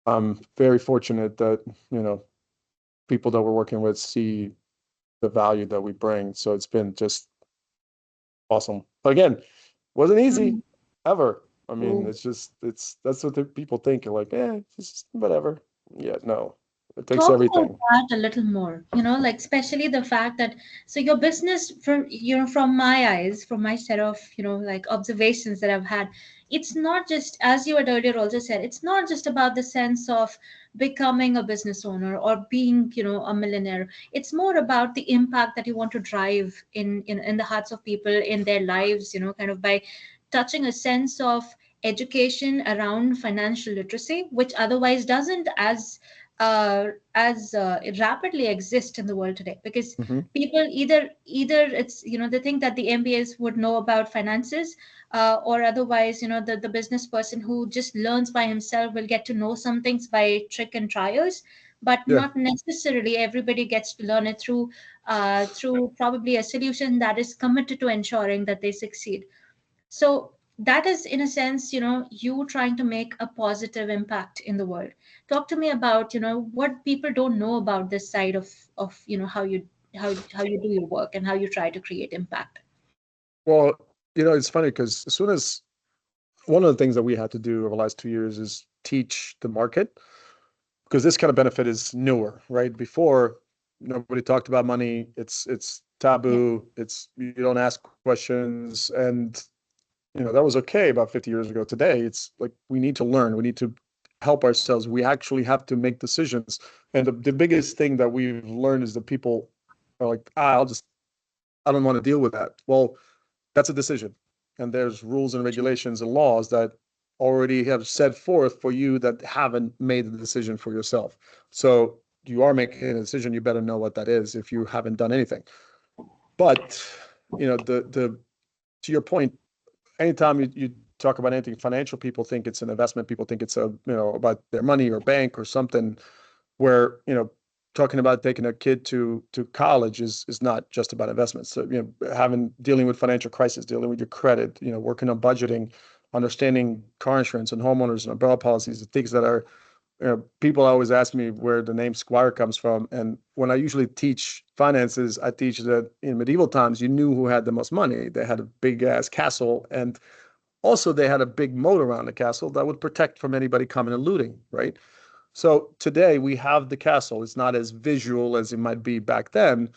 I'm very fortunate that, people that we're working with see the value that we bring. So it's been just awesome. But again, wasn't easy Mm. ever. I mean, True. that's what the people think. Like, it's just whatever. Yeah, no, it takes Talk about everything. that a little more, like especially the fact that so your business from my eyes, from my set of, like observations that I've had, it's not just, as you had earlier also said, it's not just about the sense of becoming a business owner or being, a millionaire. It's more about the impact that you want to drive in the hearts of people, in their lives, kind of by touching a sense of education around financial literacy, which otherwise doesn't as rapidly exist in the world today, because Hmm. people either it's, they think that the MBAs would know about finances, or otherwise, the business person who just learns by himself will get to know some things by trick and trials, but Yeah. not necessarily everybody gets to learn it through probably a solution that is committed to ensuring that they succeed. So that is, in a sense, you trying to make a positive impact in the world. Talk to me about, what people don't know about this side of how you do your work and how you try to create impact. Well, it's funny because as soon as one of the things that we had to do over the last 2 years is teach the market, because this kind of benefit is newer, right? Before, nobody talked about money. It's Yeah. taboo. It's you don't ask questions, and that was okay about 50 years ago. Today, it's like we need to learn. We need to help ourselves. We actually have to make decisions. And the biggest thing that we've learned is that people are like, I don't want to deal with that. Well, that's a decision. And there's rules and regulations and laws that already have set forth for you that haven't made the decision for yourself. So you are making a decision, you better know what that is if you haven't done anything. But the to your point, anytime you talk about anything financial, people think it's an investment. People think it's about their money or bank or something. Where talking about taking a kid to college is not just about investments. So dealing with financial crisis, dealing with your credit, working on budgeting, understanding car insurance and homeowners and umbrella policies, the things that are people always ask me where the name Sqwire comes from. And when I usually teach finances, I teach that in medieval times, you knew who had the most money. They had a big ass castle, and also they had a big moat around the castle that would protect from anybody coming and looting, right? So today we have the castle. It's not as visual as it might be back then.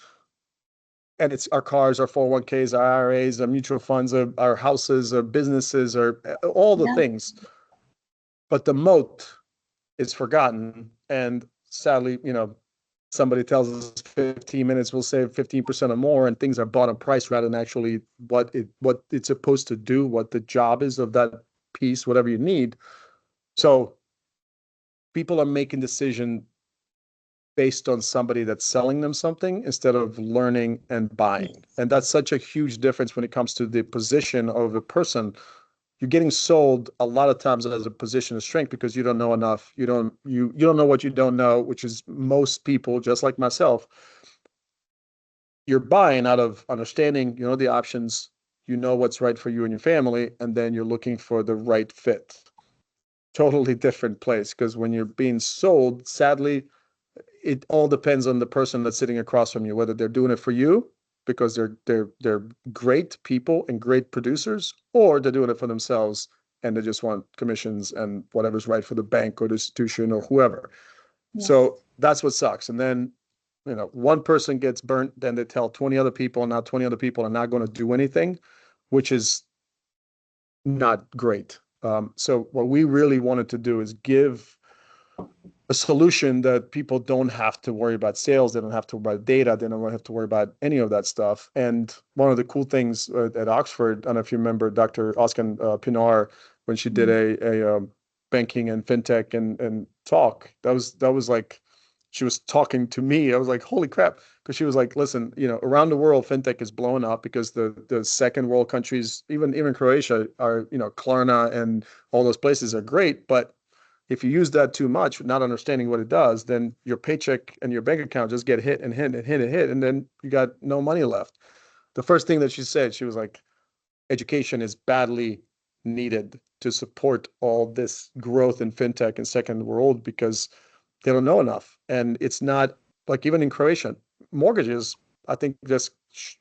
And it's our cars, our 401ks, our IRAs, our mutual funds, our houses, our businesses, our all the Yeah. things. But the moat is forgotten. And sadly, somebody tells us 15 minutes will save 15% or more, and things are bought on price rather than actually what it's supposed to do, what the job is of that piece, whatever you need. So people are making decisions based on somebody that's selling them something instead of learning and buying. Yes. And that's such a huge difference when it comes to the position of a person. You're getting sold a lot of times as a position of strength because you don't know enough. You don't know what you don't know, which is most people, just like myself. You're buying out of understanding, the options, what's right for you and your family, and then you're looking for the right fit. Totally different place, because when you're being sold, sadly, it all depends on the person that's sitting across from you, whether they're doing it for you because they're great people and great producers, or they're doing it for themselves and they just want commissions and whatever's right for the bank or the institution or whoever. Yes. So that's what sucks. And then, one person gets burnt, then they tell 20 other people, and now 20 other people are not going to do anything, which is not great. So what we really wanted to do is give a solution that people don't have to worry about sales. They don't have to worry about data. They don't have to worry about any of that stuff. And one of the cool things at Oxford, I don't know if you remember Dr. Oscar Pinar, when she did Mm. a banking and fintech and talk, that was like, she was talking to me. I was like, holy crap. Because she was like, listen, around the world, fintech is blowing up because the second world countries, even Croatia, are, Klarna and all those places are great. But if you use that too much, not understanding what it does, then your paycheck and your bank account just get hit and hit and hit and hit, and then you got no money left. The first thing that she said, she was like, education is badly needed to support all this growth in fintech and second world because they don't know enough. And it's not like, even in Croatia, mortgages, I think just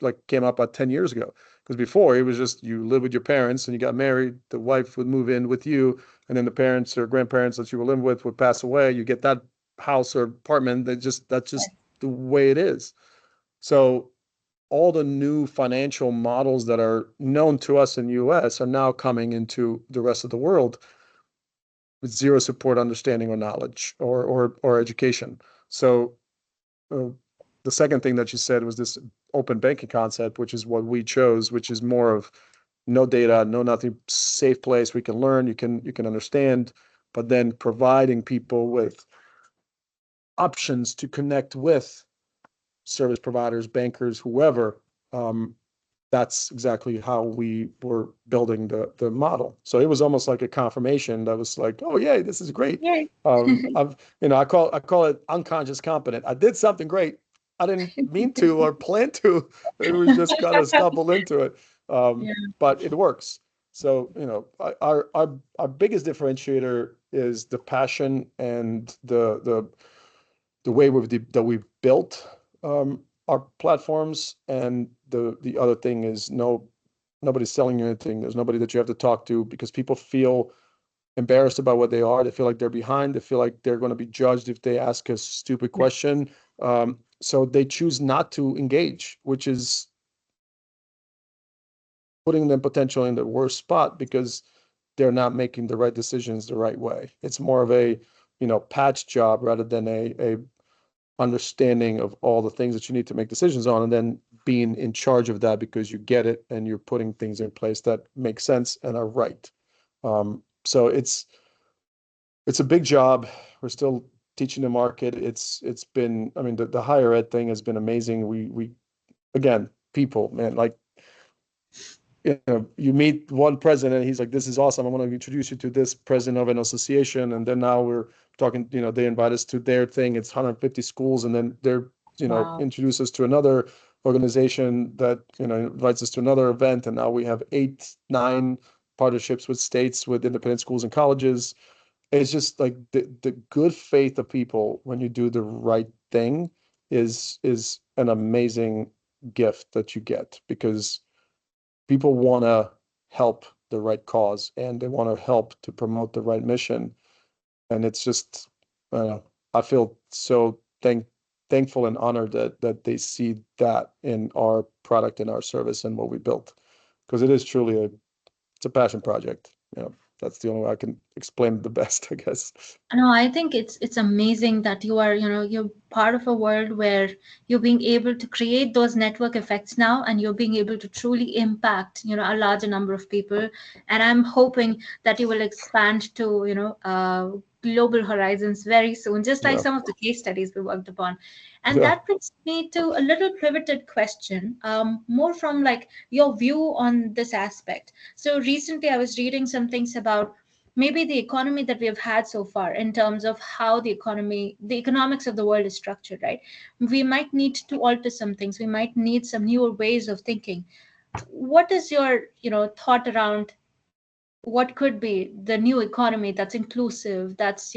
like came up about 10 years ago. Because before it was just you live with your parents and you got married, the wife would move in with you, and then the parents or grandparents that you were living with would pass away. You get that house or apartment. That's just the way it is. So all the new financial models that are known to us in the US are now coming into the rest of the world with zero support, understanding, or knowledge, or education. So uh, the second thing that you said was this open banking concept, which is what we chose, which is more of no data, no nothing, safe place we can learn, you can understand, but then providing people with options to connect with service providers, bankers, whoever. Um, that's exactly how we were building the model. So it was almost like a confirmation that was like, oh yeah, this is great. Yay. I've I call it unconscious competent. I did something great. I didn't mean to or plan to. It was just kind of stumbled into it. Yeah. But it works. So, our biggest differentiator is the passion and the way that we've built our platforms. And the other thing is nobody's selling you anything. There's nobody that you have to talk to, because people feel embarrassed about what they are. They feel like they're behind. They feel like they're going to be judged if they ask a stupid Yeah. question. So they choose not to engage, which is putting them potentially in the worst spot, because they're not making the right decisions the right way. It's more of a, patch job rather than a understanding of all the things that you need to make decisions on, and then being in charge of that because you get it and you're putting things in place that make sense and are right. So it's a big job. We're still teaching the market. It's been, I mean, the higher ed thing has been amazing. We again, people, man, like, you meet one president, he's like, this is awesome. I want to introduce you to this president of an association. And then now we're talking, they invite us to their thing. It's 150 schools. And then they're, Wow. introduce us to another organization that, invites us to another event. And now we have 8, 9 partnerships with states, with independent schools and colleges. It's just like the good faith of people when you do the right thing is an amazing gift that you get, because people want to help the right cause, and they want to help to promote the right mission. And it's just, I feel so thankful and honored that they see that in our product and our service and what we built, because it is truly it's a passion project. That's the only way I can explain it the best, I guess. No, I think it's amazing that you are, you're part of a world where you're being able to create those network effects now, and you're being able to truly impact, a larger number of people. And I'm hoping that you will expand to, global horizons very soon, just like Yeah. some of the case studies we worked upon. And Yeah. that brings me to a little pivoted question, more from like your view on this aspect. So recently I was reading some things about maybe the economy that we have had so far, in terms of how the economics of the world is structured, right? We might need to alter some things. We might need some newer ways of thinking. What is your, thought around what could be the new economy that's inclusive, that's,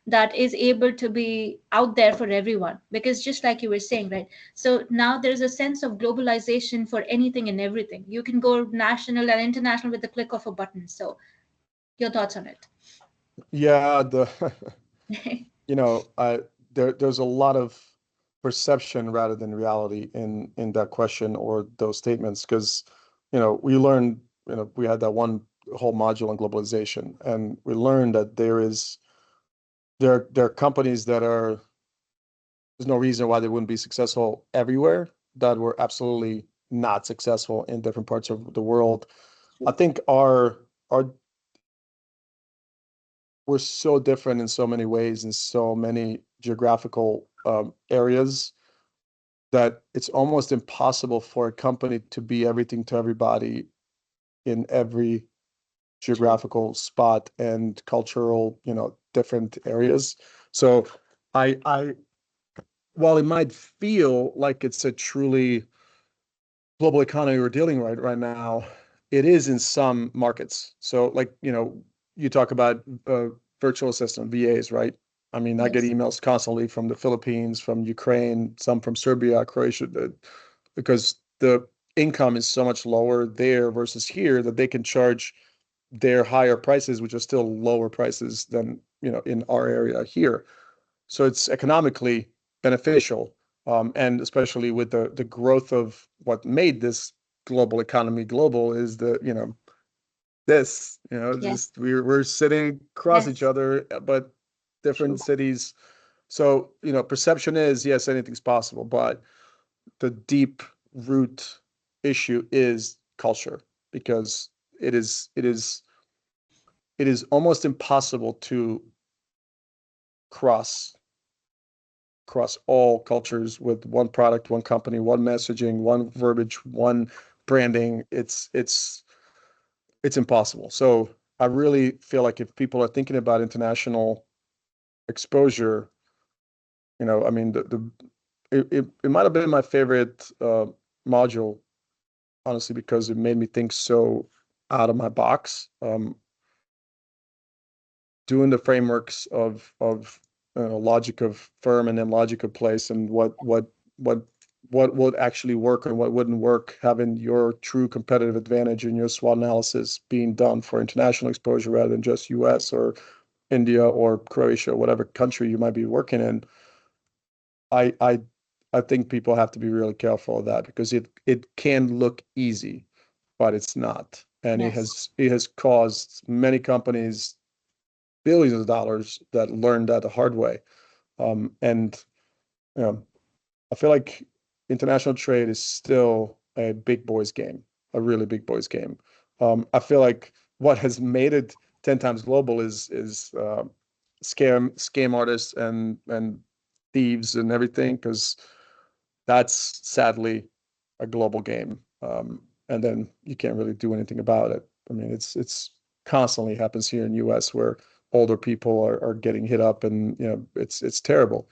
that is able to be out there for everyone? Because just like you were saying, right? So now there's a sense of globalization for anything and everything. You can go national and international with the click of a button. So your thoughts on it? Yeah, I there's a lot of perception rather than reality in that question or those statements, because we learned, we had that one whole module on globalization, and we learned that there are companies that are, there's no reason why they wouldn't be successful everywhere, that were absolutely not successful in different parts of the world. I think our we're so different in so many ways, in so many geographical areas, that it's almost impossible for a company to be everything to everybody in every True. geographical spot and cultural, different areas. So I while it might feel like it's a truly global economy we're dealing right now, it is in some markets. So, like, you talk about virtual assistant VAs, right? I mean, I get Yes. emails constantly from the Philippines, from Ukraine, some from Serbia, Croatia, because the income is so much lower there versus here, that they can charge their higher prices, which are still lower prices than, in our area here. So it's economically beneficial. And especially with the growth of what made this global economy global is Yes. just we're sitting across each Yes. other, but different True. cities. So, perception is, yes, anything's possible, but the deep root issue is culture, because it is it is it is almost impossible to cross all cultures with one product, one company, one messaging, one verbiage, one branding. It's impossible. So I really feel like if people are thinking about international exposure, I mean, it might have been my favorite module, honestly, because it made me think so out of my box. Doing the frameworks of logic of firm and then logic of place, and what would actually work and what wouldn't work, having your true competitive advantage in your SWOT analysis being done for international exposure rather than just US or India or Croatia, whatever country you might be working in. I I I think people have to be really careful of that, because it can look easy, but it's not. And Yes. it has caused many companies billions of dollars that learned that the hard way. And you know, I feel like international trade is still a big boys game, a really big boys game. I feel like what has made it 10 times global is scam artists and thieves and everything, because that's sadly a global game. And then you can't really do anything about it. I mean, it's constantly happens here in US, where older people are getting hit up, and it's terrible.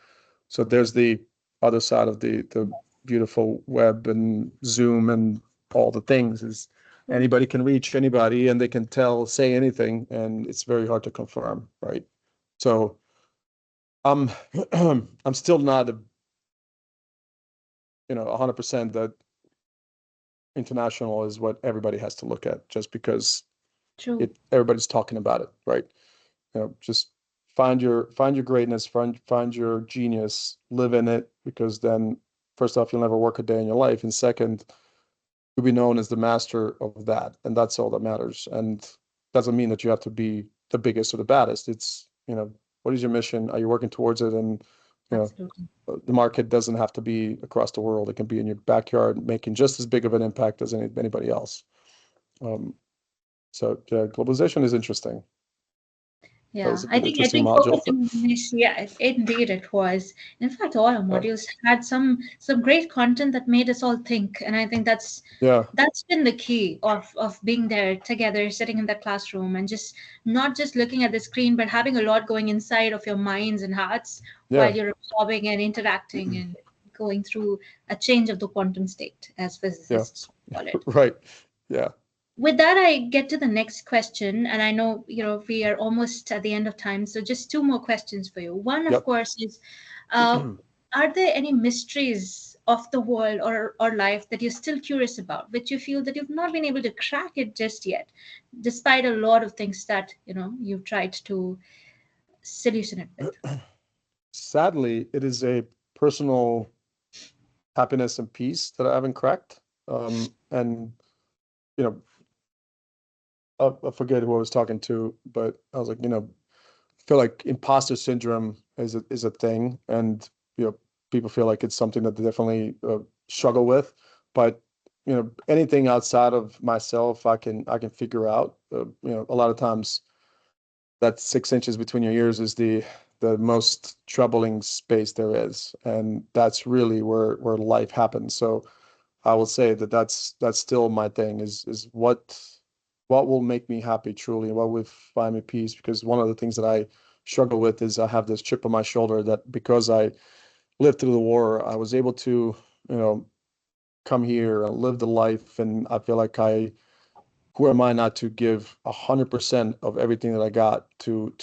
So there's the other side of the beautiful web and Zoom and all the things, is anybody can reach anybody and they can say anything, and it's very hard to confirm, right? So I'm I'm still not 100% that international is what everybody has to look at, just because True. everybody's talking about it, right? Just find your greatness, find your genius, live in it, because then first off, you'll never work a day in your life, and second, you'll be known as the master of that, and that's all that matters. And doesn't mean that you have to be the biggest or the baddest. It's, what is your mission? Are you working towards it? And you know Absolutely. the market doesn't have to be across the world. It can be in your backyard, making just as big of an impact as anybody else. um, so yeah, globalization is interesting. That Yeah, was I an think I interesting think module. focusing on niche, yeah, indeed it was. In fact, all our Yeah. modules had some great content that made us all think, and I think Yeah. that's been the key of being there together, sitting in that classroom, and just not just looking at the screen, but having a lot going inside of your minds and hearts while Yeah. you're absorbing and interacting and going through a change of the quantum state, as Yeah. physicists call it. Right. Yeah. With that, I get to the next question, and I know we are almost at the end of time, so just two more questions for you. One, of Yep. course, is uh, are there any mysteries of the world or life that you're still curious about, which you feel that you've not been able to crack it just yet, despite a lot of things that you've tried to solution it with? Sadly, it is a personal happiness and peace that I haven't cracked. And you know, I forget who I was talking to, but I was like, I feel like imposter syndrome is a thing, and people feel like it's something that they definitely struggle with. But anything outside of myself, I can figure out. A lot of times that 6 inches between your ears is the most troubling space there is, and that's really where life happens. So I will say that that's still my thing, is what will make me happy truly, and what will find me peace. Because one of the things that I struggle with is I have this chip on my shoulder, that because I lived through the war, I was able to, you know, come here and live the life, and I feel like who am I not to give 100% of everything that I got to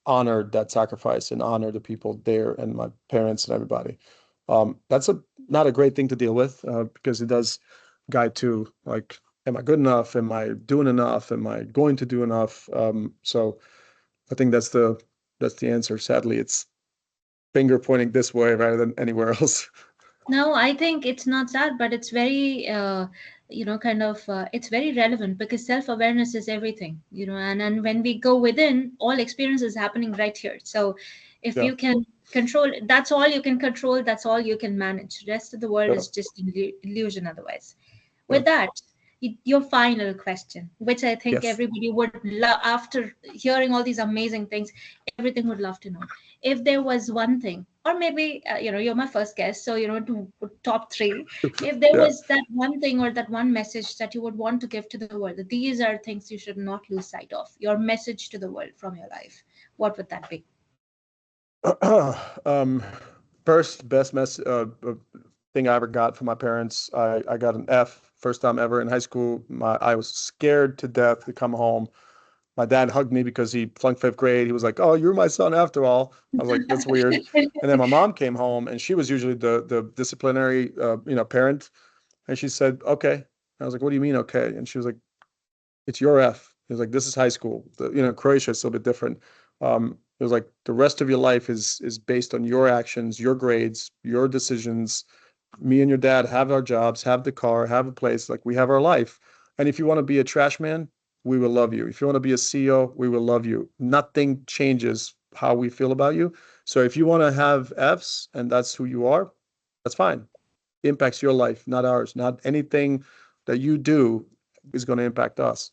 honor that sacrifice and honor the people there and my parents and everybody. That's not a great thing to deal with, because it does guide to, like, am I good enough? Am I doing enough? Am I going to do enough? So I think that's the answer. Sadly, it's finger pointing this way rather than anywhere else. No, I think it's not sad, but it's very, kind of, it's very relevant because self awareness is everything, and when we go within, all experience is happening right here. So if Yeah, you can control, that's all you can control, that's all you can manage. Rest of the world yeah, is just illusion otherwise. yeah. With that, your final question, which I think Yes. everybody would love after hearing all these amazing things, everything would love to know. If there was one thing, or maybe you're my first guest, so to top three, if there Yeah. was that one thing or that one message that you would want to give to the world, that these are things you should not lose sight of, your message to the world from your life, what would that be? Um, First, best thing I ever got from my parents. I got an F first time ever in high school. I was scared to death to come home. My dad hugged me because he flunked fifth grade. He was like, "Oh, you're my son after all." I was like, "That's weird." And then my mom came home, and she was usually the disciplinary, parent, and she said, "Okay." I was like, "What do you mean, okay?" And she was like, "It's your F." It was like, "This is high school. Croatia is a little bit different." It was like the rest of your life is based on your actions, your grades, your decisions. Me and your dad have our jobs, have the car, have a place, like we have our life. And if you want to be a trash man, we will love you. If you want to be a CEO, we will love you. Nothing changes how we feel about you. So if you want to have Fs and that's who you are, that's fine. Impacts your life, not ours. Not anything that you do is going to impact us.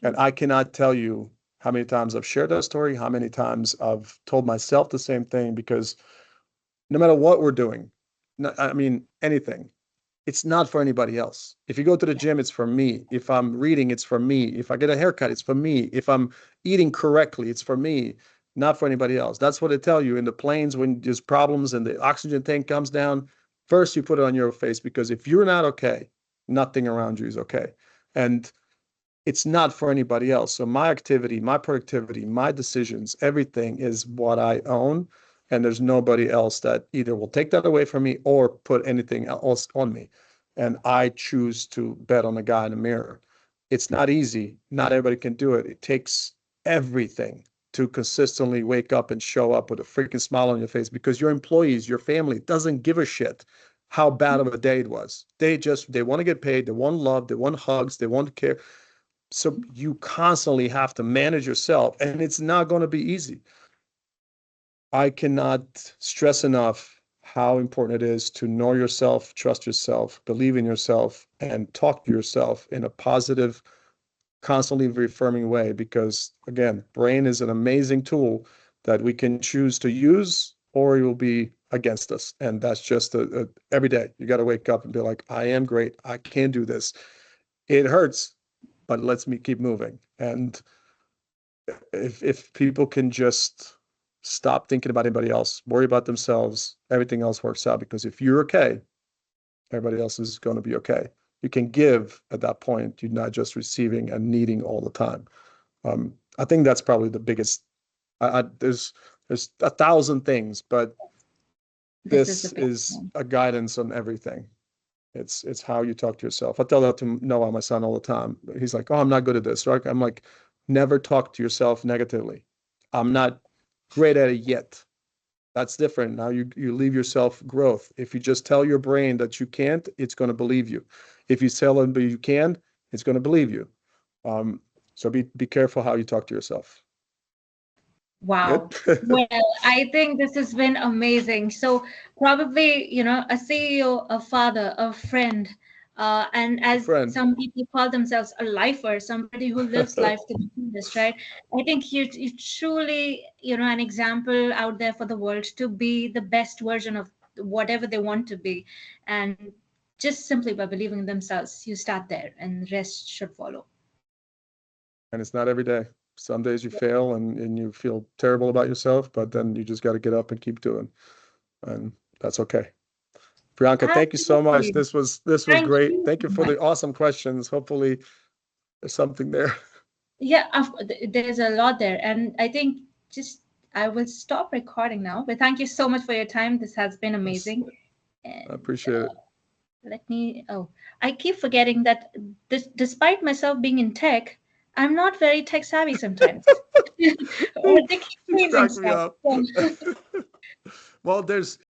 And I cannot tell you how many times I've shared that story, how many times I've told myself the same thing, because no matter what we're doing, I mean, anything, it's not for anybody else. If you go to the gym, it's for me. If I'm reading, it's for me. If I get a haircut, it's for me. If I'm eating correctly, it's for me, not for anybody else. That's what they tell you in the planes when there's problems and the oxygen tank comes down. First, you put it on your face, because if you're not okay, nothing around you is okay. And it's not for anybody else. So my activity, my productivity, my decisions, everything is what I own. And there's nobody else that either will take that away from me or put anything else on me. And I choose to bet on the guy in the mirror. It's not easy. Not everybody can do it. It takes everything to consistently wake up and show up with a freaking smile on your face, because your employees, your family doesn't give a shit how bad of a day it was. They want to get paid. They want love. They want hugs. They want care. So you constantly have to manage yourself, and it's not going to be easy. I cannot stress enough how important it is to know yourself, trust yourself, believe in yourself, and talk to yourself in a positive, constantly reaffirming way. Because again, brain is an amazing tool that we can choose to use, or it will be against us. And that's just every day. You got to wake up and be like, I am great. I can do this. It hurts, but let's me keep moving. And if people can just stop thinking about anybody else, worry about themselves, everything else works out. Because if you're okay, everybody else is going to be okay. You can give at that point. You're not just receiving and needing all the time. I think that's probably the biggest. There's a thousand things, but This is the this big is one. a guidance on everything. It's how you talk to yourself. I tell that to Noah, my son, all the time. He's like, "Oh, I'm not good at this." Right? I'm like, never talk to yourself negatively. I'm not great at it yet. That's different. Now you leave yourself growth. If you just tell your brain that you can't, it's going to believe you. If you tell them you can, it's going to believe you. Um, so be careful how you talk to yourself. Good. Wow. Well, I think this has been amazing. So probably, a CEO, a father, a friend, and A as friend. some people call themselves a lifer, somebody who lives life to the fullest, right? I think you truly, an example out there for the world to be the best version of whatever they want to be. And just simply by believing in themselves, you start there and the rest should follow. And it's not every day. Some days you fail and you feel terrible about yourself, but then you just got to get up and keep doing. And that's okay. Priyanka, thank you so much. Absolutely. This was Thank great. you Thank you so for much. the awesome questions. Hopefully there's something there. Yeah, there's a lot there, and I think just I will stop recording now. But thank you so much for your time. This has been Yes, amazing. I And appreciate it. let me. Oh, I keep forgetting that despite myself being in tech, I'm not very tech savvy sometimes. Or they keep You changing crack me stuff. up. So, Well, there's